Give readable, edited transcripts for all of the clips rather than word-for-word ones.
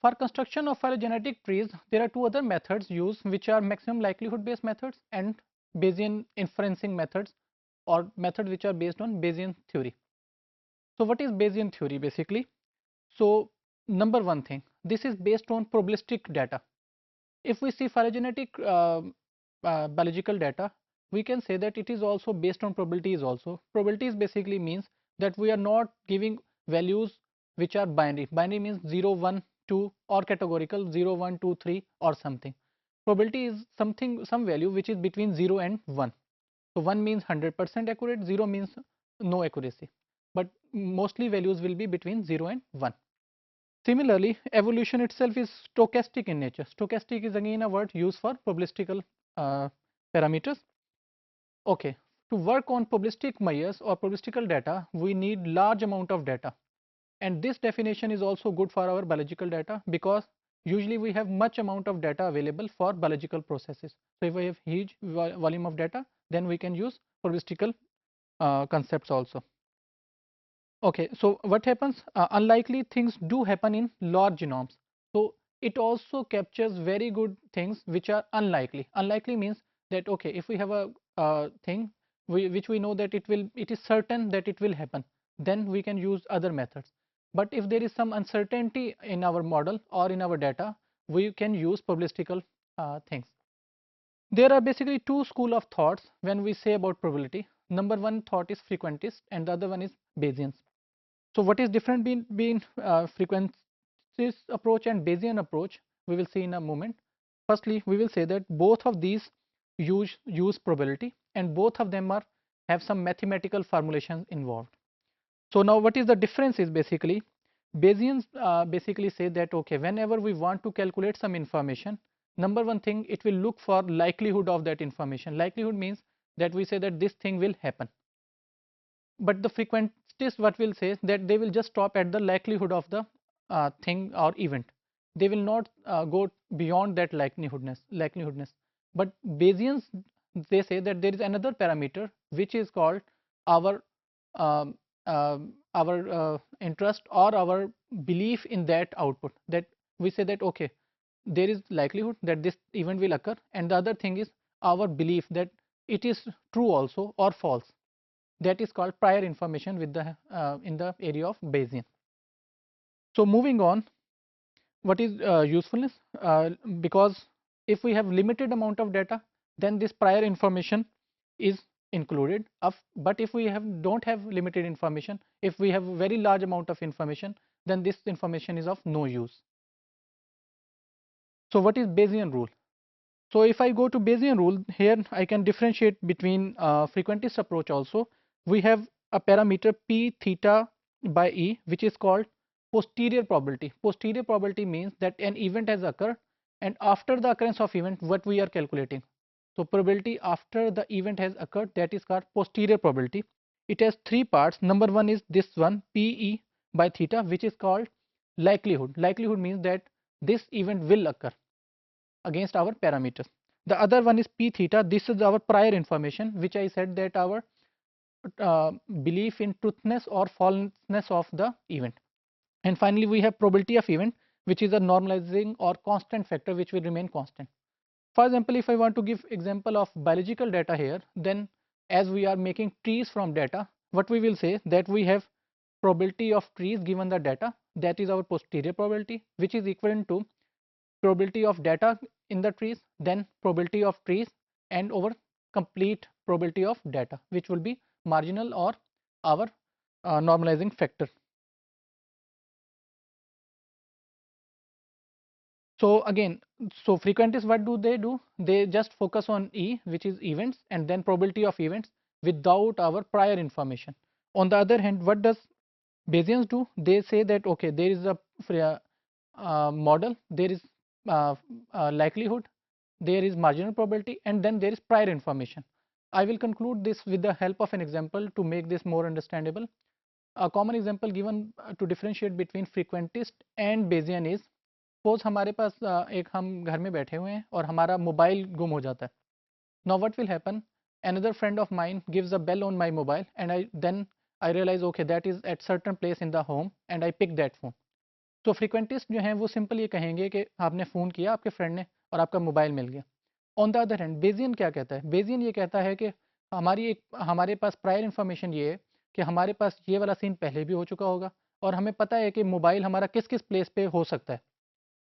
For construction of phylogenetic trees, there are two other methods used, which are maximum likelihood based methods and Bayesian inferencing methods, or methods which are based on Bayesian theory. So what is Bayesian theory basically? So number one thing, this is based on probabilistic data. If we see phylogenetic biological data, we can say that it is also based on probabilities also. Probabilities basically means that we are not giving values which are binary. Binary means 0, 1, 2, or categorical 0, 1, 2, 3 or something. Probability is something, some value which is between 0 and 1. So 1 means 100% accurate, 0 means no accuracy. But mostly values will be between 0 and 1. Similarly, evolution itself is stochastic in nature. Stochastic is again a word used for probabilistical parameters. Okay, to work on probabilistic measures or probabilistical data, we need large amount of data. And this definition is also good for our biological data, because usually we have much amount of data available for biological processes. So if we have huge volume of data, then we can use probabilistical concepts also. Okay, so what happens? Unlikely things do happen in large genomes. So it also captures very good things which are unlikely. Unlikely means that, okay, if we have a thing which we know that it is certain that it will happen, then we can use other methods. But if there is some uncertainty in our model or in our data, we can use probabilistical things. There are basically two school of thoughts when we say about probability. Number one thought is frequentist and the other one is Bayesian. So what is different between frequencies approach and Bayesian approach, we will see in a moment. Firstly, we will say that both of these use probability, and both of them have some mathematical formulations involved. So now what is the difference is basically Bayesians basically say that, okay, whenever we want to calculate some information, number one thing, it will look for likelihood of that information. Likelihood means that we say that this thing will happen. But the frequentist what will say that they will just stop at the likelihood of the thing or event. They will not go beyond that likelihoodness. But Bayesians, they say that there is another parameter which is called our um, interest or our belief in that output, that we say that, okay, there is likelihood that this event will occur, and the other thing is our belief that it is true also or false. That is called prior information with the in the area of Bayesian. So moving on, what is usefulness? Because if we have limited amount of data, then this prior information is included. But if we don't have limited information, if we have very large amount of information, then this information is of no use. So what is Bayesian rule? So if I go to Bayesian rule, here I can differentiate between frequentist approach also. We have a parameter p theta by e, which is called posterior probability. Posterior probability means that an event has occurred, and after the occurrence of event, what we are calculating. So probability after the event has occurred, that is called posterior probability. It has three parts. Number one is this one, pe by theta, which is called likelihood. Likelihood means that this event will occur against our parameters. The other one is p theta. This is our prior information, which I said that our belief in truthness or falseness of the event. And finally, we have probability of event, which is a normalizing or constant factor which will remain constant. For example, if I want to give example of biological data here, then as we are making trees from data, what we will say that we have probability of trees given the data, that is our posterior probability, which is equivalent to probability of data in the trees, then probability of trees, and over complete probability of data, which will be marginal or our normalizing factor. So again, so frequentists, what do? They just focus on E, which is events, and then probability of events without our prior information. On the other hand, what does Bayesians do? They say that, okay, there is a model, there is likelihood, there is marginal probability, and then there is prior information. I will conclude this with the help of an example to make this more understandable. A common example given to differentiate between frequentist and Bayesian is, suppose हमारे पास एक हम घर में बैठे हुए हैं और हमारा मोबाइल गुम हो जाता है. Now what will happen? Another friend of mine gives a bell on my mobile, and I realize, okay, that is at certain place in the home, and I pick that phone. तो फ्रीक्वेंटिस्ट जो हैं वो simple ये कहेंगे कि आपने phone किया आपके फ्रेंड ने और आपका मोबाइल मिल गया। On the other hand Bayesian क्या कहता है? बेजियन ये कहता है कि हमारे पास प्रायर इन्फॉर्मेशन ये है कि हमारे पास ये वाला सीन पहले भी हो चुका होगा और हमें पता है कि मोबाइल हमारा किस किस प्लेस पे हो सकता है।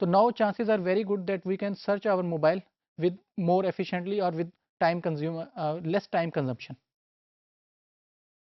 तो now chances are very good that we can search our mobile with more efficiently और with time consume less time consumption.